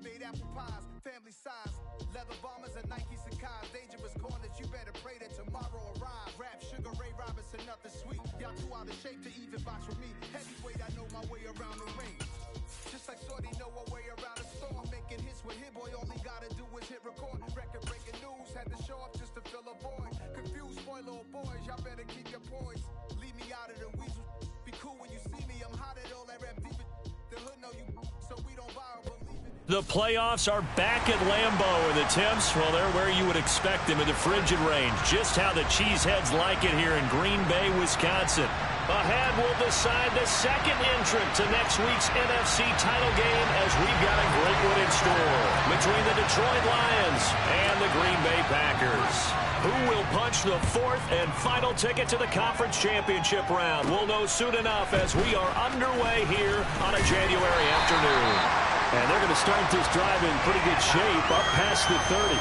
made apple pies, family size. Leather bombers and Nike Sacai's. Dangerous corners, you better pray that tomorrow arrives. Rap, Sugar Ray Robinson, nothing sweet. Y'all too out of shape to even box with me. Heavyweight, I know my way around the ring. Just like Shorty know her way around the storm. Making hits with Hit Boy, all he gotta do is hit record. Record breaking news, had to show up just to fill a void. Confused, spoiled little boys, y'all better keep your poise. Leave me out of the weasel. Be cool when you see me, I'm hot at all that rap deep. The hood know you, so we don't borrow, believe it. The playoffs are back at Lambeau, and the temps, well, they're where you would expect them in the frigid range. Just how the Cheeseheads like it here in Green Bay, Wisconsin. Ahead will decide the second entrant to next week's NFC title game, as we've got a great one in store between the Detroit Lions and the Green Bay Packers. Who will punch the fourth and final ticket to the conference championship round? We'll know soon enough as we are underway here on a January afternoon. And they're going to start this drive in pretty good shape, up past the 30.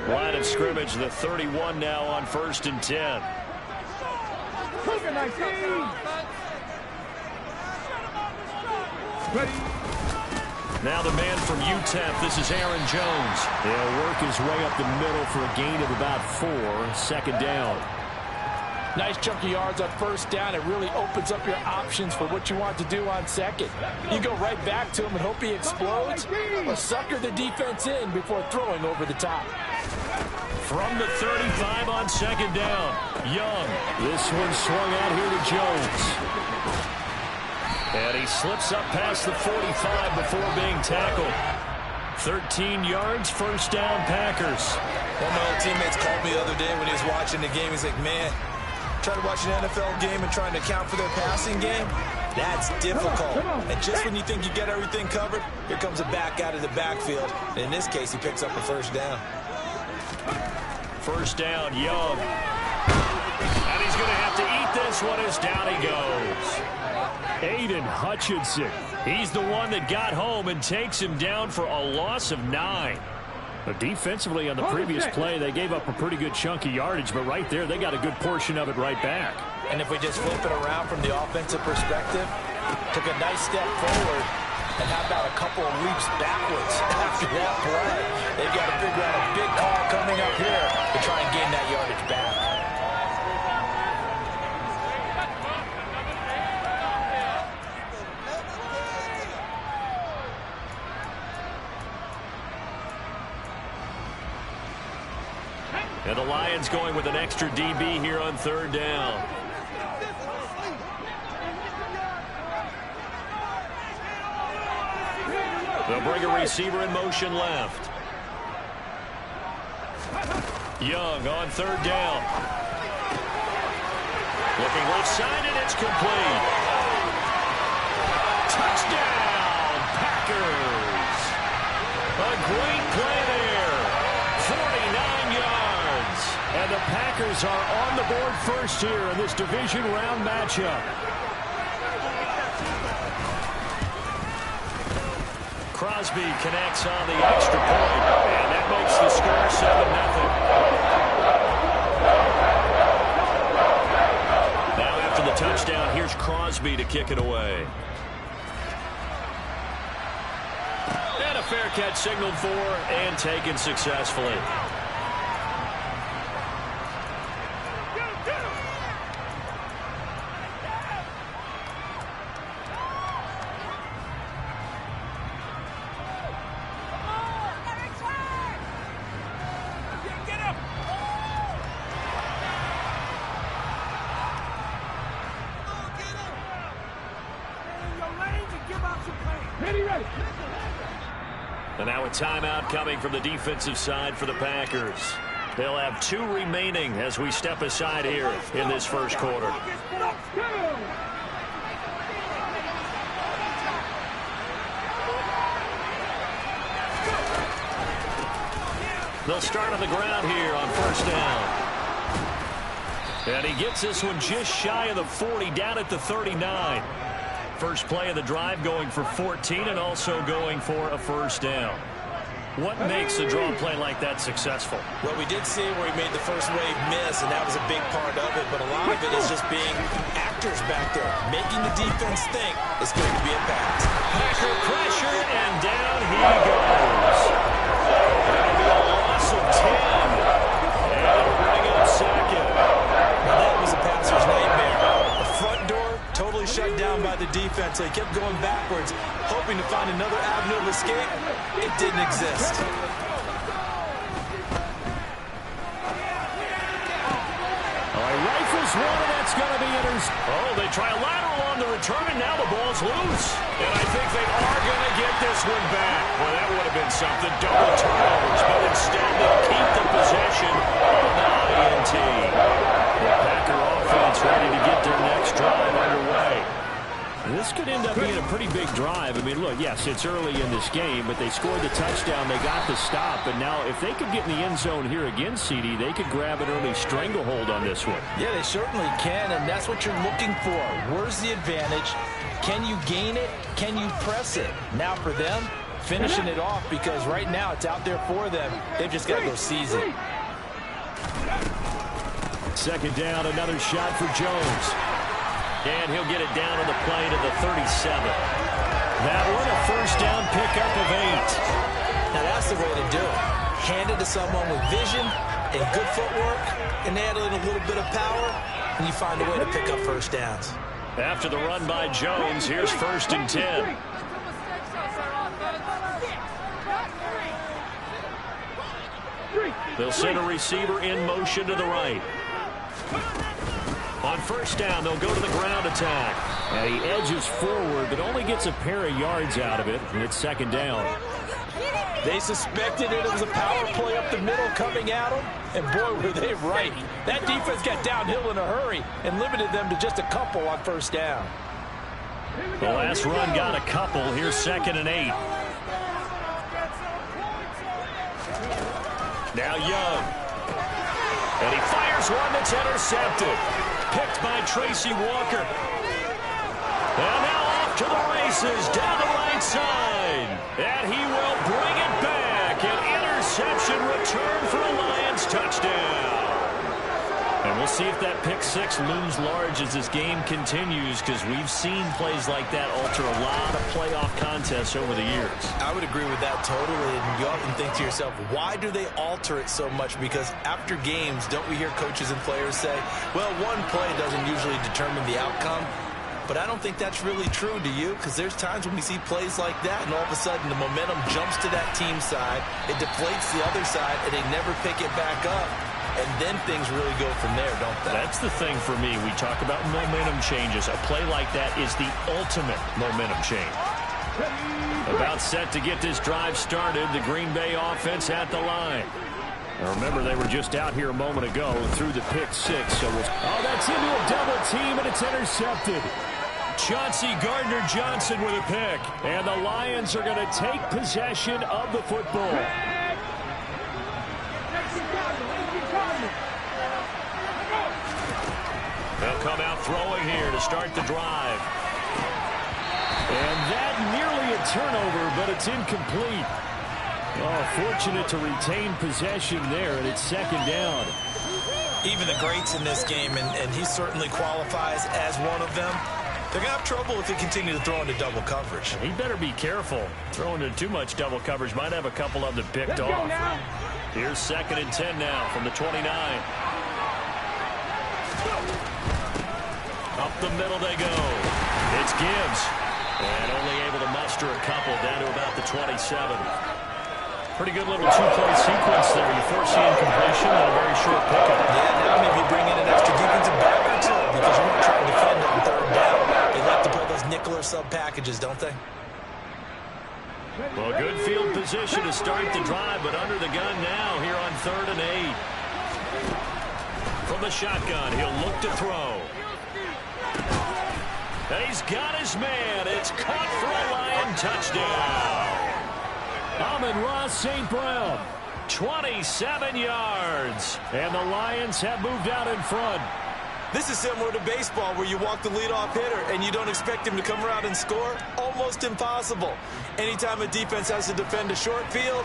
Line of scrimmage, the 31 now on 1st and 10. Now the man from UTEP, this is Aaron Jones. He'll work his way up the middle for a gain of about 4, 2nd down. Nice chunk of yards on 1st down. It really opens up your options for what you want to do on 2nd. You go right back to him and hope he explodes, or sucker the defense in before throwing over the top. From the 35 on 2nd down, Young. This one swung out here to Jones. And he slips up past the 45 before being tackled. 13 yards, 1st down, Packers. One of my old teammates called me the other day when he was watching the game. He's like, man, trying to watch an NFL game and trying to account for their passing game, that's difficult. And just when you think you get everything covered, here comes a back out of the backfield. And in this case, he picks up a 1st down. 1st down, Young. And he's going to have to eat this one as down he goes. Aiden Hutchinson. He's the one that got home and takes him down for a loss of 9. But defensively on the previous play, they gave up a pretty good chunk of yardage, but right there, they got a good portion of it right back. And if we just flip it around from the offensive perspective, took a nice step forward, and how about a couple of leaps backwards after that play? They've got to figure out a big call coming up here to try and gain that yardage back. And the Lions going with an extra DB here on 3rd down. They'll bring a receiver in motion left. Young on 3rd down. Looking left side, and it's complete. Touchdown, Packers. A great play there. 49 yards. And the Packers are on the board first here in this division round matchup. Crosby connects on the extra point, and that makes the score 7-0. Now after the touchdown, here's Crosby to kick it away. And a fair catch signaled for and taken successfully. And now a timeout coming from the defensive side for the Packers. They'll have 2 remaining as we step aside here in this first quarter. They'll start on the ground here on 1st down. And he gets this one just shy of the 40, down at the 39. first play of the drive, going for 14 and also going for a first down. What makes a draw play like that successful? Well, we did see where he made the first wave miss, and that was a big part of it. But a lot of it is just being actors back there, making the defense think it's going to be a pass. Packer pressure, and down he goes. That'll be a loss of 10. And it'll bring up second. Now, that was a passer's nightmare. The front door totally shut down by the defense. So he kept going backwards, hoping to find another avenue of escape. It didn't exist. Rifles one, and that's going to be intercepted. Oh, they try a lateral on the return, and now the ball's loose. And I think they are going to get this one back. Well, that would have been something. Double turnovers, but instead they'll keep the possession on the INT. The Packer offense ready to get their next drive underway. This could end up being a pretty big drive. I mean, look, yes, it's early in this game, but they scored the touchdown. They got the stop. And now if they could get in the end zone here again, CD, they could grab an early stranglehold on this one. Yeah, they certainly can, and that's what you're looking for. Where's the advantage? Can you gain it? Can you press it? Now for them, finishing it off, because right now it's out there for them. They've just got to go seize it. Second down, another shot for Jones. And he'll get it down on the play to the 37. That one, a first down pickup of 8. Now that's the way to do it. Hand it to someone with vision and good footwork, and add in a little bit of power, and you find a way to pick up first downs. After the run by Jones, here's 1st and 10. They'll send a receiver in motion to the right. On first down, they'll go to the ground attack. And he edges forward, but only gets a pair of yards out of it, and it's 2nd down. They suspected it was a power play up the middle coming at them, and boy, were they right. That defense got downhill in a hurry and limited them to just a couple on first down. The last run got a couple. Here's 2nd and 8. Now Young. And he fires one that's intercepted. Picked by Tracy Walker. And now off to the races down the right side. And he will bring it back. An interception return for a Lions touchdown. And we'll see if that pick six looms large as this game continues, because we've seen plays like that alter a lot of playoff contests over the years. I would agree with that totally. And you often think to yourself, why do they alter it so much? Because after games, don't we hear coaches and players say, well, one play doesn't usually determine the outcome. But I don't think that's really true, do you? Because there's times when we see plays like that, and all of a sudden the momentum jumps to that team side, it deflates the other side, and they never pick it back up. And then things really go from there, don't they? That's the thing for me. We talk about momentum changes. A play like that is the ultimate momentum change. About set to get this drive started, the Green Bay offense at the line. Now remember, they were just out here a moment ago through the pick six. So that's into a double team, and it's intercepted. Chauncey Gardner-Johnson with a pick. And the Lions are going to take possession of the football. They'll come out throwing here to start the drive. And that nearly a turnover, but it's incomplete. Oh, fortunate to retain possession there, and it's 2nd down. Even the greats in this game, and he certainly qualifies as one of them, they're going to have trouble if they continue to throw into double coverage. He better be careful. Throwing into too much double coverage might have a couple of them picked off. Here's 2nd and 10 now from the 29. Up the middle they go. It's Gibbs. And only able to muster a couple down to about the 27. Pretty good little two-play sequence there. You force the incompletion and a very short pickup. Yeah, now maybe bring in an extra defensive back or two, because you want to try to defend it on 3rd down. They like to play those nickel or sub packages, don't they? Well, good field position to start the drive, but under the gun now here on 3rd and 8. From the shotgun, he'll look to throw. And he's got his man. It's caught for a Lion touchdown. Amon-Ra St. Brown, 27 yards. And the Lions have moved out in front. This is similar to baseball where you walk the leadoff hitter and you don't expect him to come around and score. Almost impossible. Anytime a defense has to defend a short field,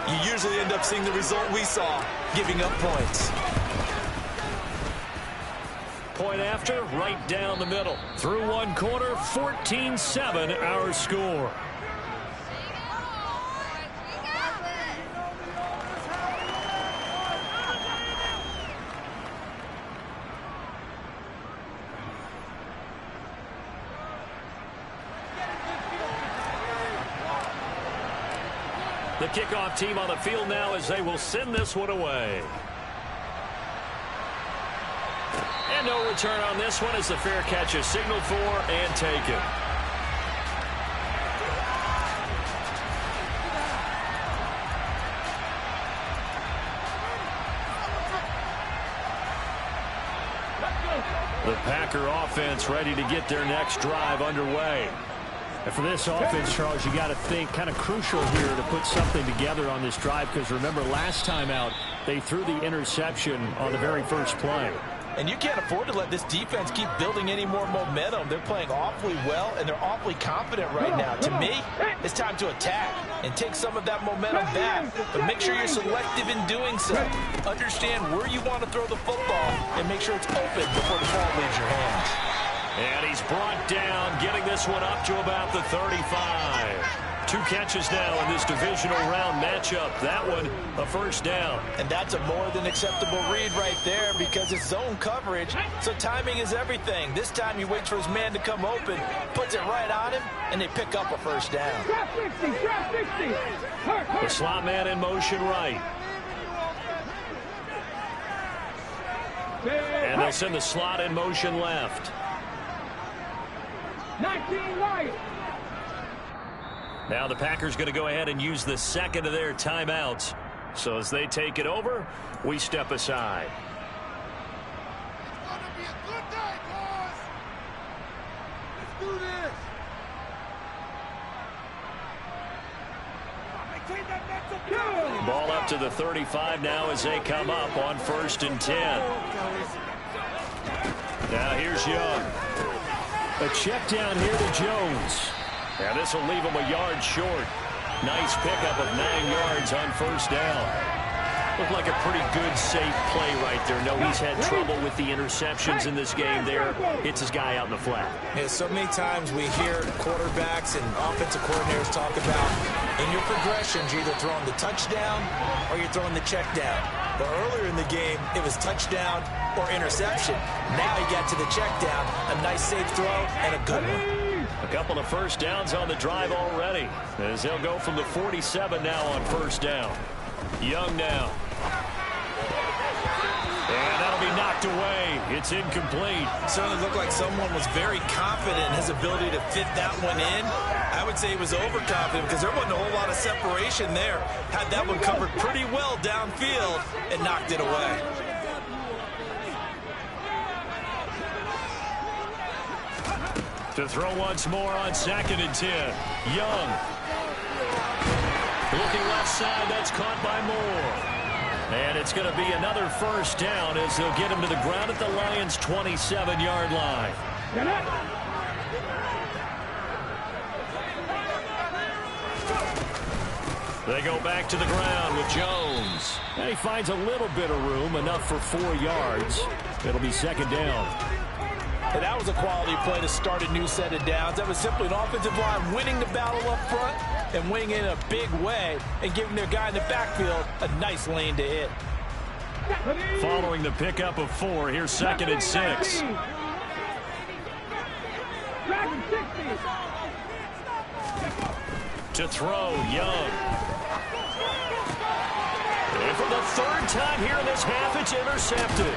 you usually end up seeing the result we saw, giving up points. Point after, right down the middle. Through one quarter, 14-7 our score. The kickoff team on the field now as they will send this one away. And no return on this one as the fair catch is signaled for and taken. The Packer offense ready to get their next drive underway. And for this offense, Charles, you got to think kind of crucial here to put something together on this drive because remember last time out they threw the interception on the very first play. And you can't afford to let this defense keep building any more momentum. They're playing awfully well, and they're awfully confident right now. To me, it's time to attack and take some of that momentum back, but make sure you're selective in doing so. Understand where you want to throw the football and make sure it's open before the ball leaves your hands. And he's brought down, getting this one up to about the 35. 2 catches now in this divisional round matchup. That one, a first down. And that's a more than acceptable read right there because it's zone coverage, so timing is everything. This time he waits for his man to come open, puts it right on him, and they pick up a first down. The slot man in motion right. And they'll send the slot in motion left. 19 right. Now the Packers going to go ahead and use the second of their timeouts. So as they take it over, we step aside. It's going to be a good day, boys. Let's do this. Ball up to the 35 now as they come up on 1st and 10. Now here's Young. A check down here to Jones. And this will leave him a yard short. Nice pickup of 9 yards on first down. Looked like a pretty good, safe play right there. No, he's had trouble with the interceptions in this game there. Hits his guy out in the flat. Yeah, so many times we hear quarterbacks and offensive coordinators talk about in your progressions, you're either throwing the touchdown or you're throwing the check down. But earlier in the game, it was touchdown or interception. Now he got to the check down, a nice safe throw, and a good one. A couple of first downs on the drive already as they'll go from the 47 now on first down. Young now. And that'll be knocked away. It's incomplete. Certainly looked like someone was very confident in his ability to fit that one in. I would say he was overconfident because there wasn't a whole lot of separation there. Had that one covered pretty well downfield and knocked it away. To throw once more on 2nd and 10. Young. Looking left side, that's caught by Moore. And it's going to be another first down as they'll get him to the ground at the Lions' 27-yard line. They go back to the ground with Jones. And he finds a little bit of room, enough for 4 yards. It'll be 2nd down. And that was a quality play to start a new set of downs. That was simply an offensive line winning the battle up front and winning in a big way and giving their guy in the backfield a nice lane to hit. Following the pickup of 4, here's 2nd and 6. To throw, Young. And for the 3rd time here in this half, it's intercepted.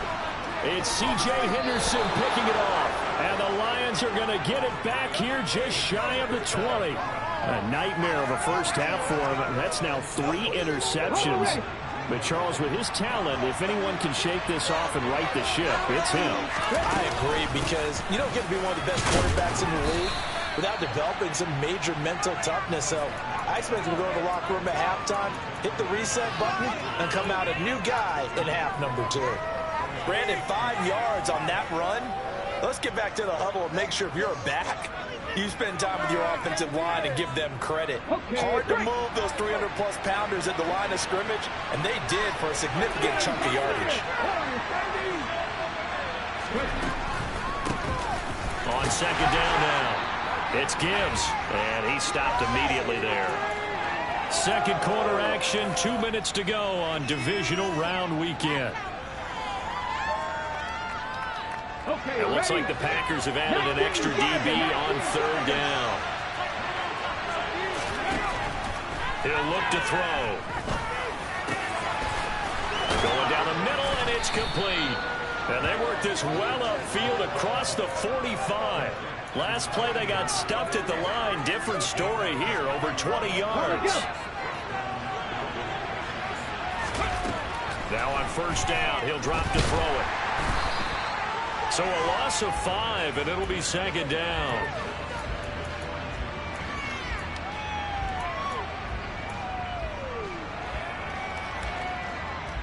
It's C.J. Henderson picking it off. And the Lions are going to get it back here just shy of the 20. A nightmare of a first half for him. That's now 3 interceptions. But, Charles, with his talent, if anyone can shake this off and right the ship, it's him. I agree because you don't get to be one of the best quarterbacks in the league without developing some major mental toughness. So I expect him to go to the locker room at halftime, hit the reset button, and come out a new guy in half number 2. Brandon, 5 yards on that run. Let's get back to the huddle and make sure if you're a back, you spend time with your offensive line and give them credit. Hard to move those 300-plus pounders at the line of scrimmage, and they did for a significant chunk of yardage. On second down now, it's Gibbs, and he stopped immediately there. Second quarter action, 2 minutes to go on divisional round weekend. It looks like the Packers have added an extra DB on third down. He'll look to throw. Going down the middle, and it's complete. And they worked this well upfield across the 45. Last play, they got stuffed at the line. Different story here, over 20 yards. Now on first down, he'll drop to throw it. So a loss of 5, and it'll be second down.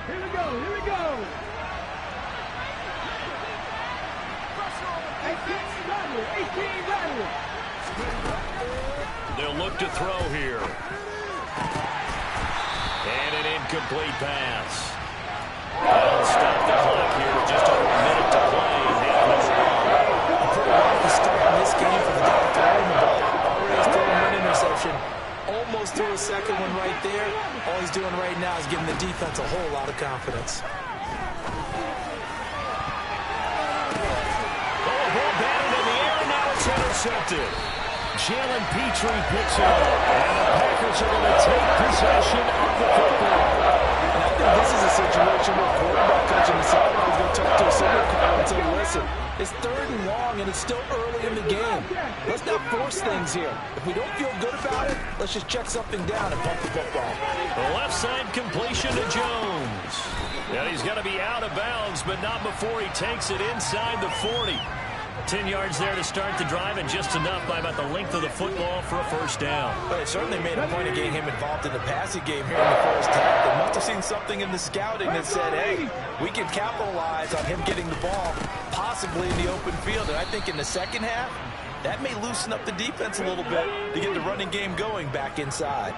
Here we go, here we go. 18 rattle. They'll look to throw here. And an incomplete pass. They'll stop the clock here with just over a minute to play. The start in this game for the guy throwing the ball. Already throwing one interception. Almost threw a second one right there. All he's doing right now is giving the defense a whole lot of confidence. Intercepted. Jalen Petrie picks it up, and the Packers are going to take possession of the football. And I think this is a situation where quarterback coach on the sideline is going to talk to a signal caller and say, listen, it's third and long, and it's still early in the game. Let's not force things here. If we don't feel good about it, let's just check something down and pump the football. The left side completion to Jones. And he's going to be out of bounds, but not before he takes it inside the 40. 10 yards there to start the drive, and just enough by about the length of the football for a first down. But it certainly made a point of getting him involved in the passing game here in the first half. They must have seen something in the scouting that said, hey, we can capitalize on him getting the ball, possibly in the open field. And I think in the second half, that may loosen up the defense a little bit to get the running game going back inside.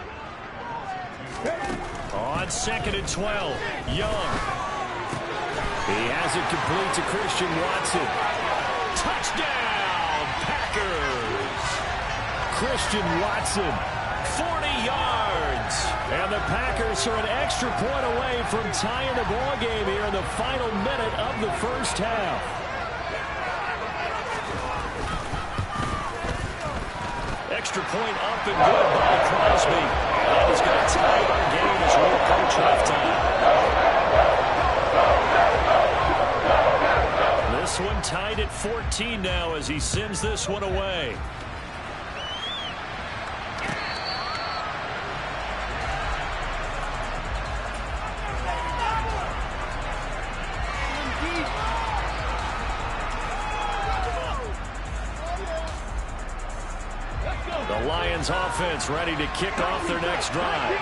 On second and 12, Young. He has it complete to Christian Watson. Touchdown, Packers! Christian Watson, 40 yards. And the Packers are an extra point away from tying the ball game here in the final minute of the first half. Extra point up and good by Crosby. That is going to tie our game as we approach halftime. This one tied at 14 now as he sends this one away. The Lions offense ready to kick off their next drive.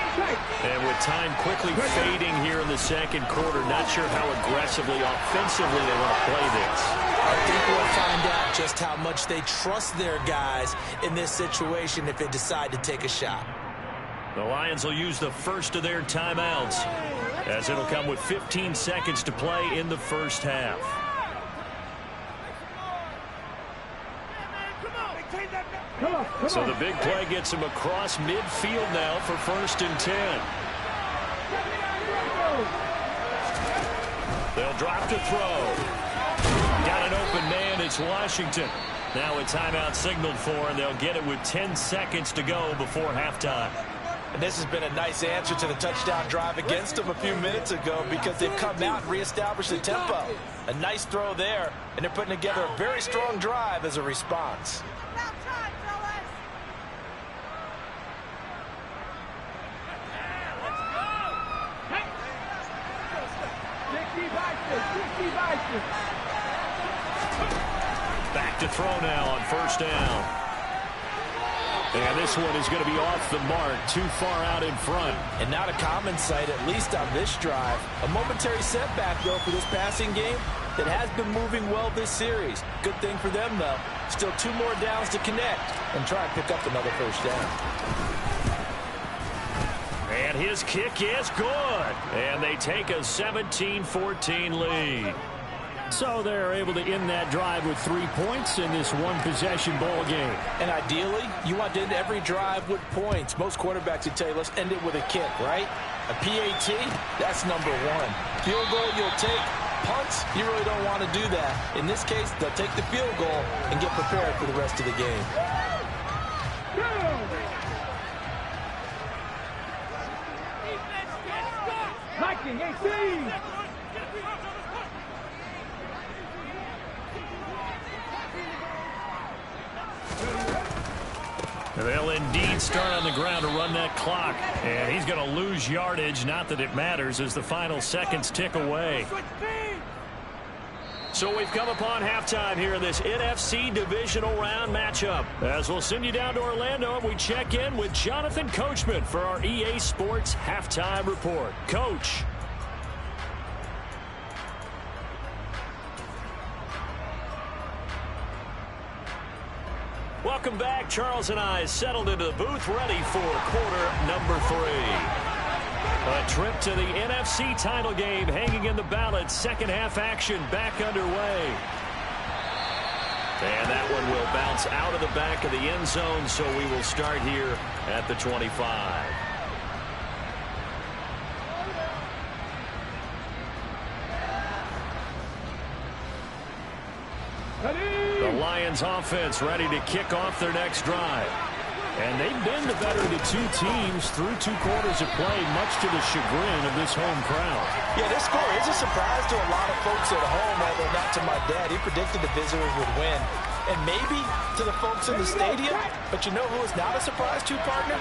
And with time quickly fading here in the second quarter, not sure how aggressively, offensively they want to play this. I think we'll find out just how much they trust their guys in this situation if they decide to take a shot. The Lions will use the first of their timeouts, as it'll come with 15 seconds to play in the first half. So the big play gets him across midfield now for 1st and 10. They'll drop to throw. Got an open man. It's Washington. Now a timeout signaled for, and they'll get it with 10 seconds to go before halftime. And this has been a nice answer to the touchdown drive against them a few minutes ago because they've come out and reestablished the tempo. A nice throw there, and they're putting together a very strong drive as a response. Back to throw now on first down. And this one is going to be off the mark, too far out in front. And not a common sight, at least on this drive. A momentary setback, though, for this passing game that has been moving well this series. Good thing for them, though. Still 2 more downs to connect and try and pick up another first down. And his kick is good. And they take a 17-14 lead. So they're able to end that drive with 3 points in this one-possession ball game. And ideally, you want to end every drive with points. Most quarterbacks would tell you, let's end it with a kick, right? A PAT, that's number 1. Field goal, you'll take. Punts, you really don't want to do that. In this case, they'll take the field goal and get prepared for the rest of the game. Liking 18. They'll indeed start on the ground to run that clock. And he's going to lose yardage. Not that it matters as the final seconds tick away. So we've come upon halftime here in this NFC divisional round matchup. As we'll send you down to Orlando, we check in with Jonathan Coachman for our EA Sports Halftime Report. Coach. Welcome back. Charles and I settled into the booth ready for quarter number 3. A trip to the NFC title game hanging in the balance. Second half action back underway. And that one will bounce out of the back of the end zone, so we will start here at the 25. The Lions offense ready to kick off their next drive. And they've been the better of the 2 teams through 2 quarters of play, much to the chagrin of this home crowd. Yeah, this score is a surprise to a lot of folks at home, although not to my dad. He predicted the visitors would win. And maybe to the folks in the stadium, but you know who is not a surprise to, partner?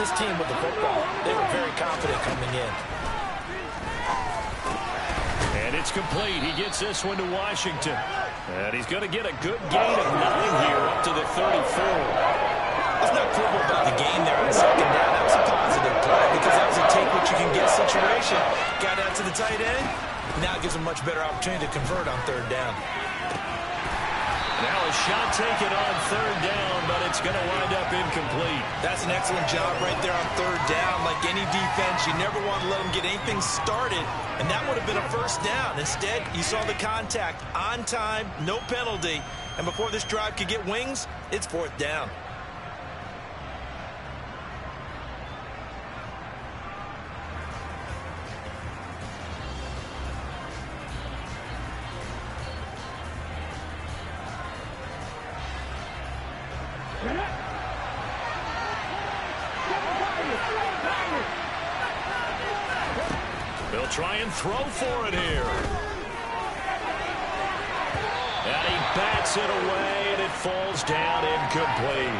This team with the football. They were very confident coming in. And it's complete. He gets this one to Washington. And he's going to get a good gain of 9 here up to the 34. Let's not quibble about the game there on second down. That was a positive play because that was a take-what-you-can-get situation. Got out to the tight end. Now it gives them much better opportunity to convert on third down. Now a shot taken on third down, but it's going to wind up incomplete. That's an excellent job right there on third down. Like any defense, you never want to let them get anything started, and that would have been a first down. Instead, you saw the contact on time, no penalty, and before this drive could get wings, it's fourth down. They'll try and throw for it here. And he bats it away, and it falls down incomplete.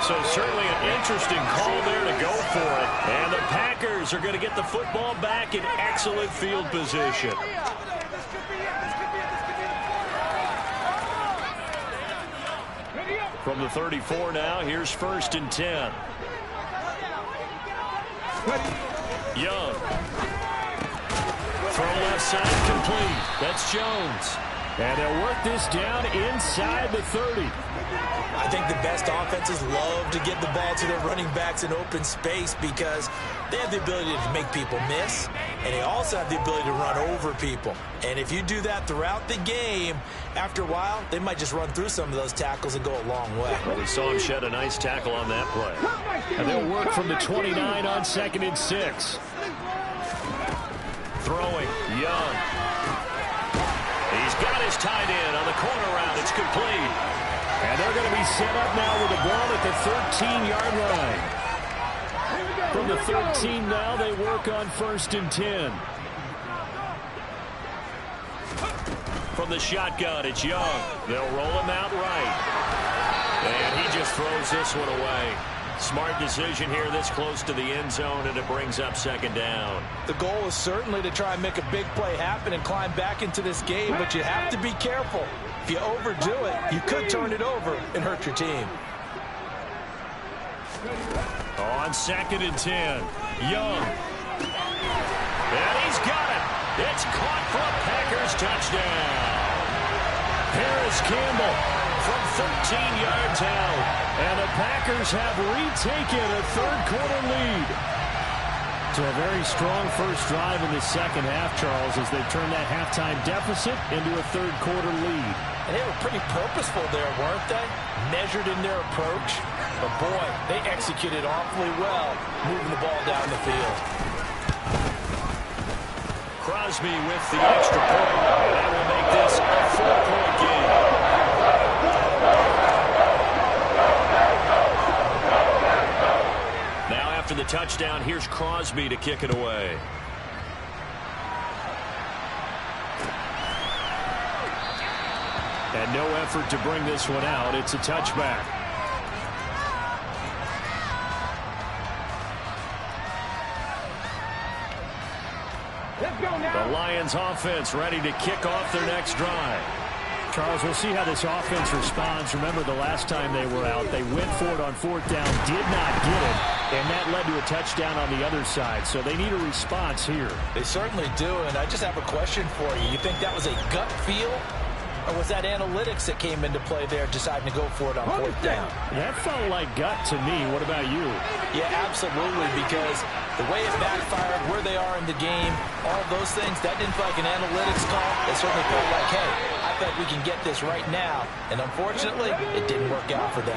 So certainly an interesting call there to go for it. And the Packers are going to get the football back in excellent field position. From the 34 now, here's 1st and 10. Young. Throw left side complete. That's Jones. And they'll work this down inside the 30. I think the best offenses love to get the ball to their running backs in open space because they have the ability to make people miss, and they also have the ability to run over people. And if you do that throughout the game, after a while, they might just run through some of those tackles and go a long way. Well, we saw him shed a nice tackle on that play. And they'll work from the 29 on 2nd and 6. Throwing, Young. He's got his tight end on the corner route. It's complete. And they're going to be set up now with the ball at the 13-yard line. From the 13 now, they work on 1st and 10. From the shotgun, it's Young. They'll roll him out right. And he just throws this one away. Smart decision here this close to the end zone, and it brings up 2nd down. The goal is certainly to try and make a big play happen and climb back into this game, but you have to be careful. If you overdo it, you could turn it over and hurt your team. on 2nd and 10. Young. And he's got it. It's caught for a Packers touchdown. Paris Campbell from 13 yards out. And the Packers have retaken a third-quarter lead. So a very strong first drive in the second half, Charles, as they've turned that halftime deficit into a third-quarter lead. And they were pretty purposeful there, weren't they? Measured in their approach. But, boy, they executed awfully well, moving the ball down the field. Crosby with the extra point. And that will make this a 4-point game. Now after the touchdown, here's Crosby to kick it away. And no effort to bring this one out. It's a touchback. The Lions offense ready to kick off their next drive. Charles, we'll see how this offense responds. Remember, the last time they were out, they went for it on 4th down, did not get it, and that led to a touchdown on the other side. So they need a response here. They certainly do, and I just have a question for you. You think that was a gut feel? Or was that analytics that came into play there, deciding to go for it on 4th down? That felt like gut to me. What about you? Yeah, absolutely, because the way it backfired, where they are in the game, all those things, that didn't feel like an analytics call. It certainly felt like, hey, I bet we can get this right now. And unfortunately, it didn't work out for them.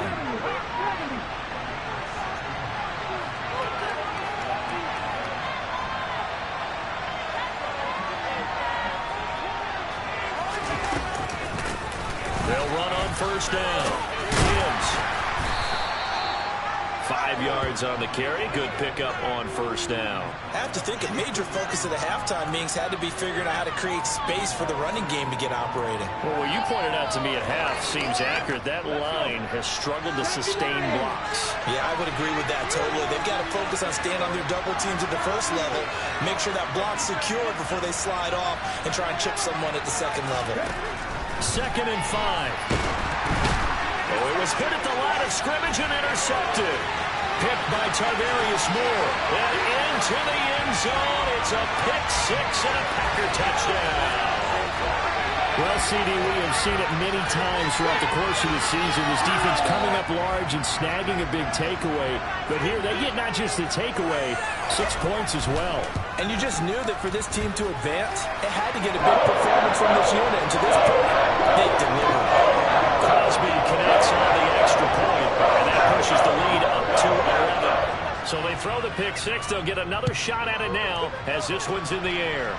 They'll run on 1st down. Gibbs. 5 yards on the carry. Good pickup on 1st down. I have to think a major focus of the halftime meetings had to be figuring out how to create space for the running game to get operating. Well, what you pointed out to me at half seems accurate. That line has struggled to sustain blocks. Yeah, I would agree with that totally. They've got to focus on staying on their double teams at the first level, make sure that block's secure before they slide off and try and chip someone at the second level. 2nd and 5. Oh, it was hit at the line of scrimmage and intercepted. Picked by Tarvarius Moore. And into the end zone. It's a pick 6 and a Packer touchdown. Well, CD, we have seen it many times throughout the course of the season. This defense coming up large and snagging a big takeaway. But here, they get not just the takeaway, 6 points as well. And you just knew that for this team to advance, it had to get a big performance from this unit. And to this point, they delivered. Crosby connects on the extra point, and that pushes the lead up to 11. So they throw the pick 6. They'll get another shot at it now as this one's in the air.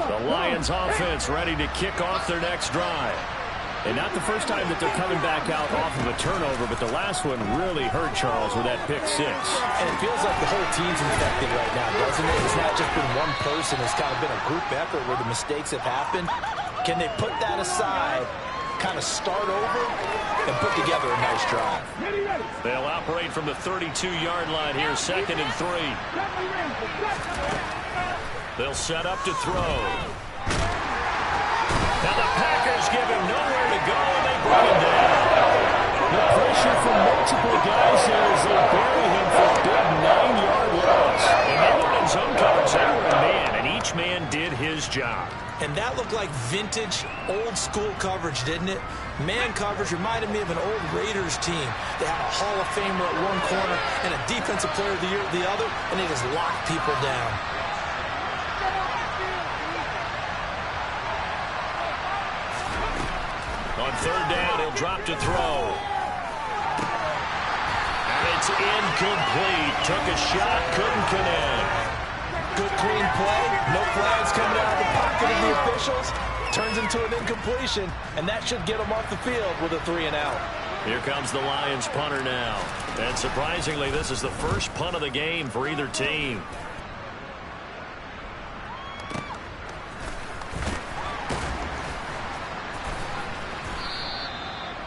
The Lions offense ready to kick off their next drive. And not the first time that they're coming back out off of a turnover, but the last one really hurt Charles with that pick 6. And it feels like the whole team's infected right now, doesn't it? It's not just been one person. It's kind of been a group effort where the mistakes have happened. Can they put that aside, kind of start over, and put together a nice drive? They'll operate from the 32-yard line here, 2nd and 3. They'll set up to throw. Now the Packers give him nowhere to go, and they bring him down. The pressure from multiple guys there as they bury him for a big 9-yard loss. And they weren't in zone coverage. They were a man, and each man did his job. And that looked like vintage, old-school coverage, didn't it? Man coverage reminded me of an old Raiders team. They had a Hall of Famer at one corner and a Defensive Player of the Year at the other, and they just locked people down. On 3rd down, he'll drop to throw. And it's incomplete. Took a shot, couldn't connect. Good, clean play. No flags coming out of the pocket of the officials. Turns into an incompletion, and that should get them off the field with a 3-and-out. Here comes the Lions punter now. And surprisingly, this is the first punt of the game for either team.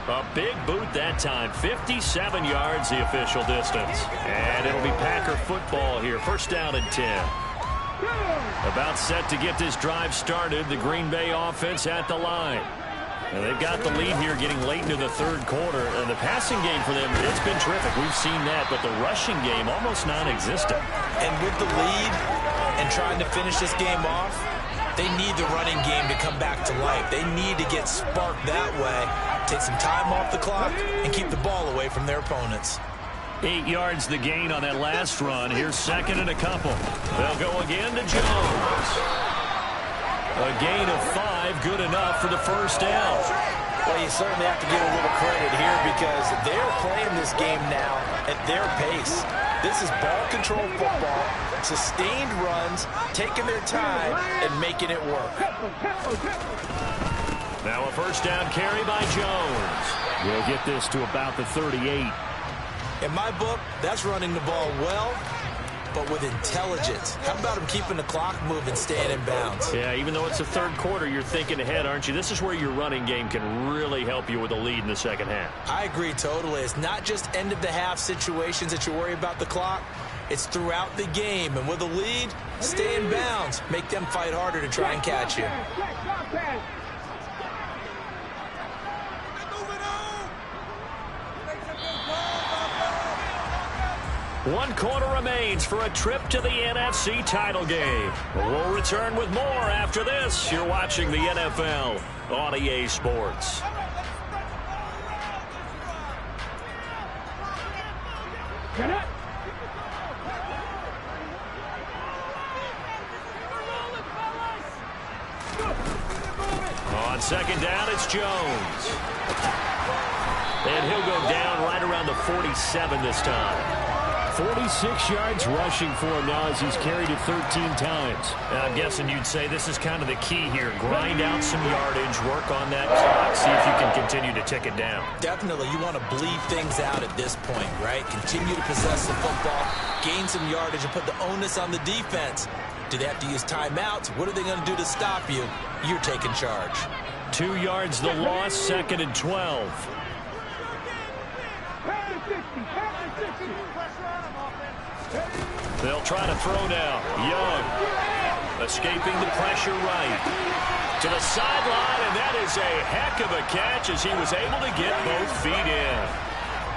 A big boot that time. 57 yards the official distance. And it'll be Packer football here. First down and 10. About set to get this drive started. The Green Bay offense at the line. And they've got the lead here getting late into the third quarter. And the passing game for them, it's been terrific. We've seen that. But the rushing game, almost non-existent. And with the lead and trying to finish this game off, they need the running game to come back to life. They need to get sparked that way, take some time off the clock, and keep the ball away from their opponents. 8 yards the gain on that last run. Here's second and a couple. They'll go again to Jones. A gain of 5, good enough for the first down. Well, you certainly have to give a little credit here because they're playing this game now at their pace. This is ball control football, sustained runs, taking their time, and making it work. Now a first down carry by Jones. We'll get this to about the 38. In my book, that's running the ball well, but with intelligence. How about him keeping the clock moving, staying in bounds? Yeah, even though it's the third quarter, you're thinking ahead, aren't you? This is where your running game can really help you with a lead in the second half. I agree totally. It's not just end-of-the-half situations that you worry about the clock. It's throughout the game. And with a lead, stay in bounds. Make them fight harder to try and catch you. One quarter remains for a trip to the NFC title game. We'll return with more after this. You're watching the NFL on EA Sports. On second down, it's Jones. And he'll go down right around the 47 this time. 46 yards rushing for him now as he's carried it 13 times. And I'm guessing you'd say this is kind of the key here. Grind out some yardage, work on that clock, see if you can continue to tick it down. Definitely. You want to bleed things out at this point, right? Continue to possess the football, gain some yardage, and put the onus on the defense. Do they have to use timeouts? What are they going to do to stop you? You're taking charge. 2 yards the loss, second and 12. They'll try to throw now. Young escaping the pressure right to the sideline, and that is a heck of a catch as he was able to get both feet in.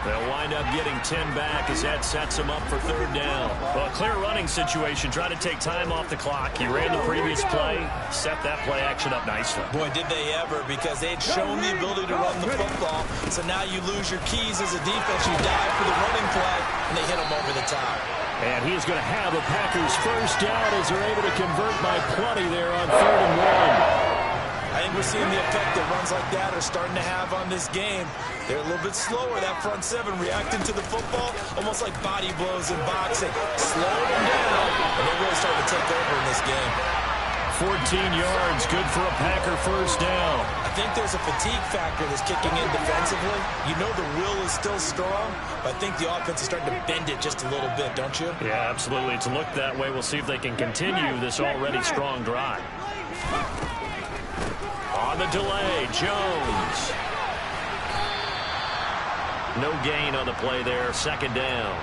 They'll wind up getting 10 back as that sets them up for third down. Well, a clear running situation. Try to take time off the clock. He ran the previous play, set that play action up nicely. Boy, did they ever, because they had shown the ability to run the football. So now you lose your keys as a defense. You dive for the running play, and they hit him over the top. And he's going to have the Packers first down as they're able to convert by plenty there on 3rd and 1. I think we're seeing the effect that runs like that are starting to have on this game. They're a little bit slower, that front seven, reacting to the football, almost like body blows in boxing. Slowing them down, and they're really starting to take over in this game. 14 yards, good for a Packer first down. I think there's a fatigue factor that's kicking in defensively. You know the will is still strong, but I think the offense is starting to bend it just a little bit, don't you? Yeah, absolutely. It's looked that way. We'll see if they can continue this already strong drive. On the delay, Jones. No gain on the play there, second down.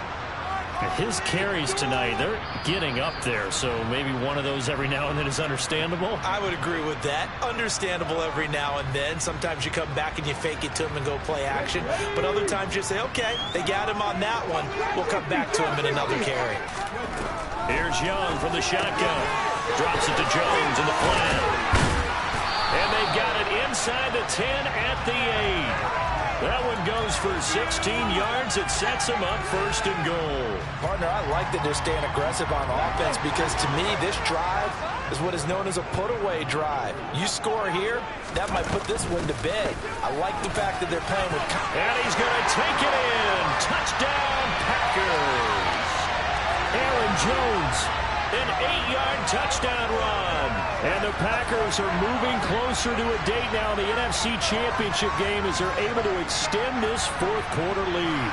His carries tonight, they're getting up there, so maybe one of those every now and then is understandable. I would agree with that. Understandable every now and then. Sometimes you come back and you fake it to him and go play action. But other times you say, okay, they got him on that one. We'll come back to him in another carry. Here's Young from the shotgun. Drops it to Jones in the flat. And they've got it inside the 10 at the 8. That one goes for 16 yards. It sets them up first and goal. Partner, I like that they're staying aggressive on offense because to me, this drive is what is known as a put-away drive. You score here, that might put this one to bed. I like the fact that they're playing with... And he's going to take it in. Touchdown, Packers. Aaron Jones, an 8-yard touchdown run. And the Packers are moving closer to a date now in the NFC Championship game as they're able to extend this fourth quarter lead.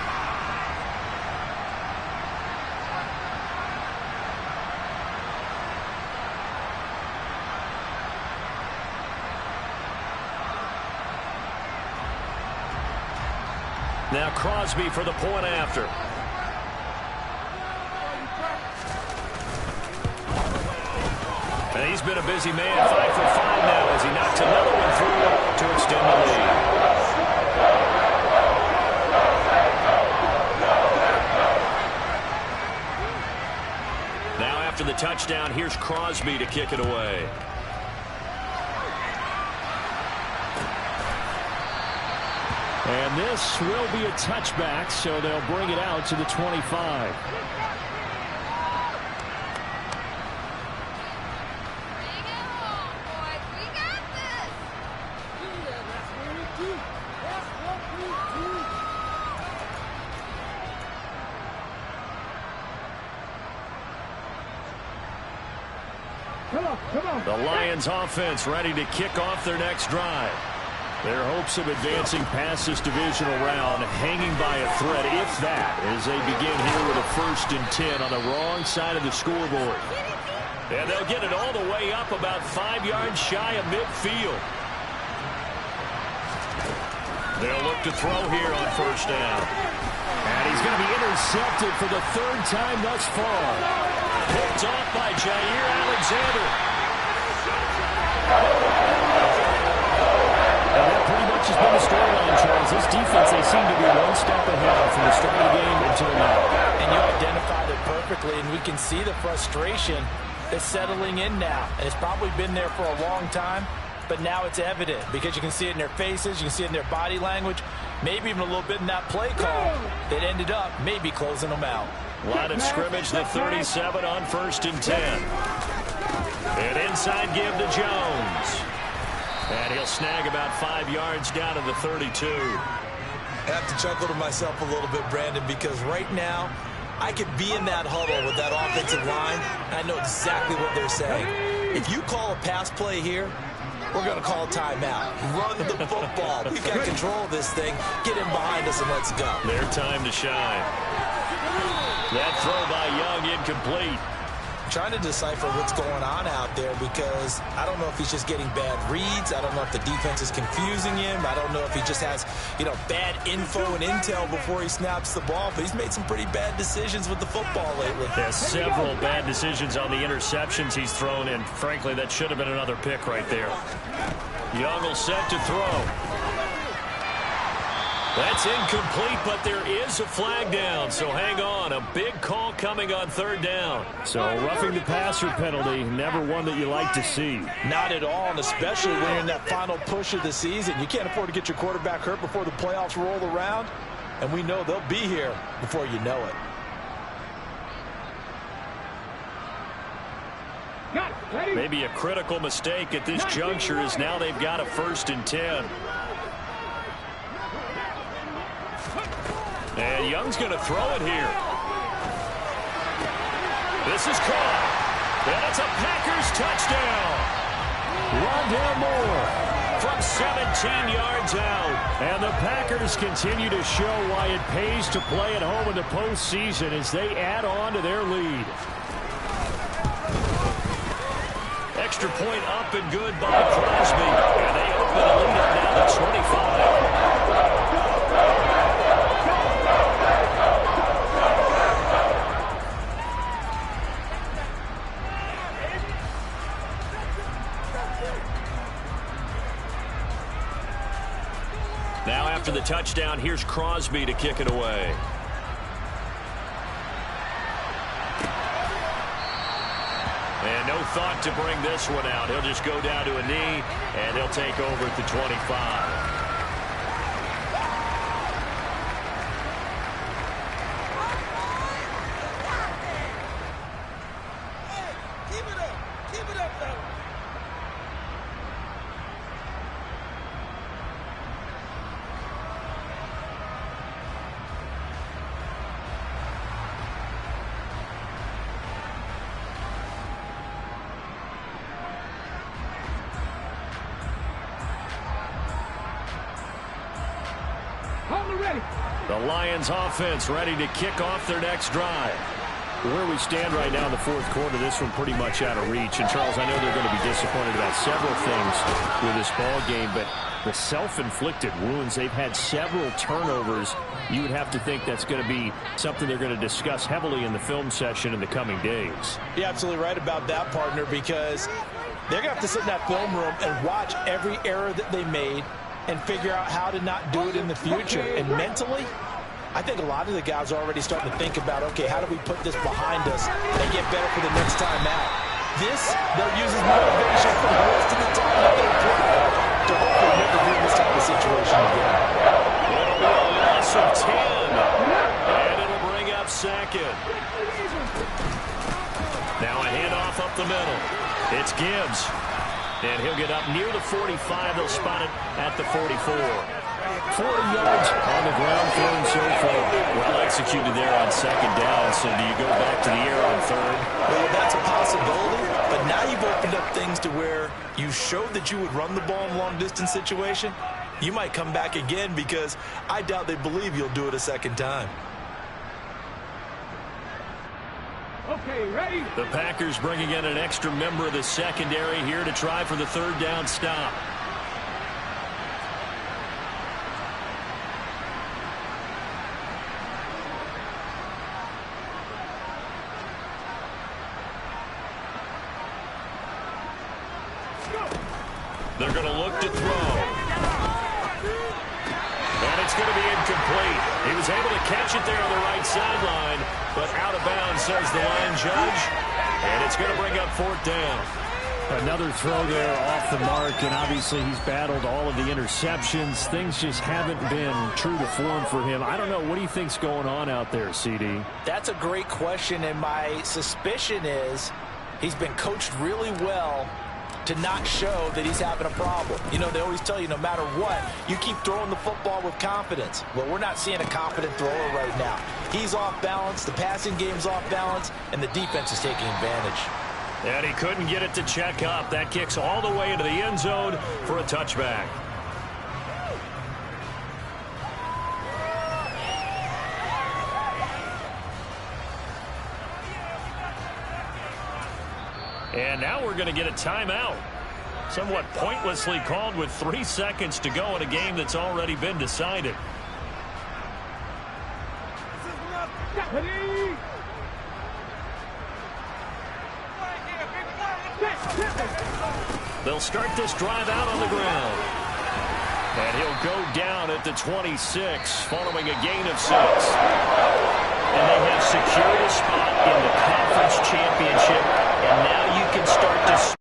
Now Crosby for the point after. And he's been a busy man, 5 for 5 now as he knocks another one through to extend the lead. Now after the touchdown, here's Crosby to kick it away. And this will be a touchback, so they'll bring it out to the 25. The Lions offense ready to kick off their next drive. Their hopes of advancing past this divisional round hanging by a thread, if that, as they begin here with a 1st and 10 on the wrong side of the scoreboard. And they'll get it all the way up about 5 yards shy of midfield. They'll look to throw here on 1st down. And he's going to be intercepted for the 3rd time thus far. Picked off by Jair Alexander. And that pretty much has been the storyline, Charles. This defense, they seem to be one step ahead from the start of the game until now. And you identified it perfectly, and we can see the frustration that's settling in now. And it's probably been there for a long time, but now it's evident because you can see it in their faces, you can see it in their body language, maybe even a little bit in that play call that ended up maybe closing them out. Line of scrimmage, the 37 on 1st and 10. An inside give to Jones. And he'll snag about 5 yards down to the 32. I have to chuckle to myself a little bit, Brandon, because right now I could be in that huddle with that offensive line, and I know exactly what they're saying. If you call a pass play here, we're going to call a timeout. Run the football. We've got control of this thing. Get in behind us and let's go. Their time to shine. That throw by Young incomplete. Trying to decipher what's going on out there because I don't know if he's just getting bad reads. I don't know if the defense is confusing him. I don't know if he just has, bad info and intel before he snaps the ball. But he's made some pretty bad decisions with the football lately. There's several bad decisions on the interceptions he's thrown, and frankly, that should have been another pick right there. Young will set to throw. That's incomplete, but there is a flag down, so hang on. A big call coming on 3rd down. So roughing the passer penalty, never one that you like to see. Not at all, and especially when you're in that final push of the season. You can't afford to get your quarterback hurt before the playoffs roll around, and we know they'll be here before you know it. Maybe a critical mistake at this juncture is now they've got a 1st and 10. And Young's going to throw it here. This is caught. And it's a Packers touchdown. Rondale Moore from 17 yards out. And the Packers continue to show why it pays to play at home in the postseason as they add on to their lead. Extra point up and good by Crosby. And they open the lead up now to 25. Now after the touchdown, here's Crosby to kick it away. And no thought to bring this one out. He'll just go down to a knee, and he'll take over at the 25. The Lions offense ready to kick off their next drive. Where we stand right now in the fourth quarter, this one pretty much out of reach. And, Charles, I know they're going to be disappointed about several things with this ball game, but the self-inflicted wounds, they've had several turnovers. You would have to think that's going to be something they're going to discuss heavily in the film session in the coming days. You're absolutely right about that, partner, because they're going to have to sit in that film room and watch every error that they made and figure out how to not do it in the future. And mentally, I think a lot of the guys are already starting to think about, okay, how do we put this behind us and get better for the next time out? This, they'll use as motivation for the rest of the time that they play to hopefully never be in this type of situation again. It'll be a loss of 10, and it'll bring up second. Now a handoff up the middle. It's Gibbs, and he'll get up near the 45. They'll spot it at the 44. 40 yards on the ground for him so far. Well executed there on second down. So do you go back to the air on third? Well, that's a possibility, but now you've opened up things to where you showed that you would run the ball in a long-distance situation. You might come back again because I doubt they believe you'll do it a second time. Okay, ready? The Packers bringing in an extra member of the secondary here to try for the third down stop. They're going to look to throw. And it's going to be incomplete. He was able to catch it there on the right sideline, but out of bounds, says the line judge. And it's going to bring up fourth down. Another throw there off the mark, and obviously he's battled all of the interceptions. Things just haven't been true to form for him. I don't know. What do you think's going on out there, CD? That's a great question, and my suspicion is he's been coached really well to not show that he's having a problem. You know, they always tell you no matter what, you keep throwing the football with confidence. Well, we're not seeing a confident thrower right now. He's off balance, the passing game's off balance, and the defense is taking advantage. And he couldn't get it to check up. That kicks all the way into the end zone for a touchback. And now we're going to get a timeout. Somewhat pointlessly called with 3 seconds to go in a game that's already been decided. Ready? They'll start this drive out on the ground. And he'll go down at the 26 following a gain of 6. And they have secured a spot in the conference championship. And now you can start to